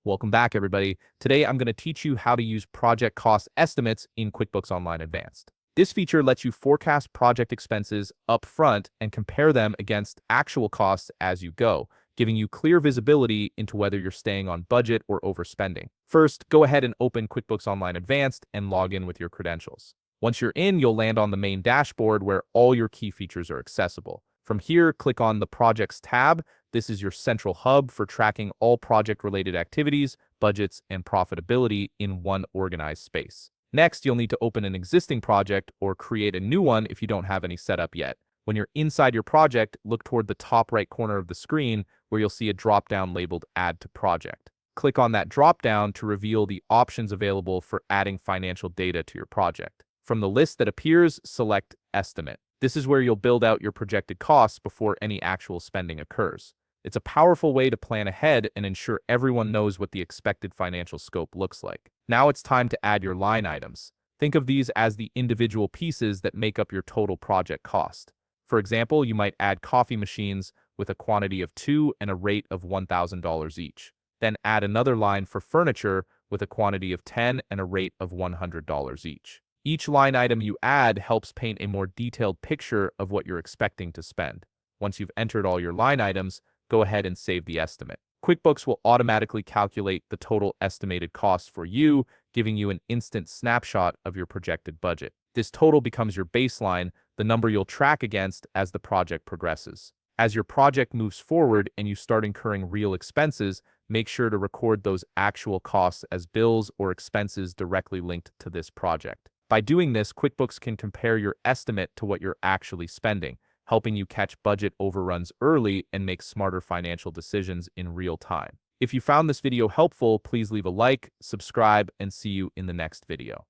Welcome back, everybody. Today, I'm going to teach you how to use project cost estimates in QuickBooks Online Advanced. This feature lets you forecast project expenses up front and compare them against actual costs as you go, giving you clear visibility into whether you're staying on budget or overspending. First, go ahead and open QuickBooks Online Advanced and log in with your credentials. Once you're in, you'll land on the main dashboard where all your key features are accessible. From here, click on the Projects tab. This is your central hub for tracking all project-related activities, budgets, and profitability in one organized space. Next, you'll need to open an existing project or create a new one if you don't have any set up yet. When you're inside your project, look toward the top right corner of the screen where you'll see a drop-down labeled Add to Project. Click on that drop-down to reveal the options available for adding financial data to your project. From the list that appears, select Estimate. This is where you'll build out your projected costs before any actual spending occurs. It's a powerful way to plan ahead and ensure everyone knows what the expected financial scope looks like. Now it's time to add your line items. Think of these as the individual pieces that make up your total project cost. For example, you might add coffee machines with a quantity of 2 and a rate of $1,000 each. Then add another line for furniture with a quantity of 10 and a rate of $100 each. Each line item you add helps paint a more detailed picture of what you're expecting to spend. Once you've entered all your line items, go ahead and save the estimate. QuickBooks will automatically calculate the total estimated cost for you, giving you an instant snapshot of your projected budget. This total becomes your baseline, the number you'll track against as the project progresses. As your project moves forward and you start incurring real expenses, make sure to record those actual costs as bills or expenses directly linked to this project. By doing this, QuickBooks can compare your estimate to what you're actually spending, helping you catch budget overruns early and make smarter financial decisions in real time. If you found this video helpful, please leave a like, subscribe, and see you in the next video.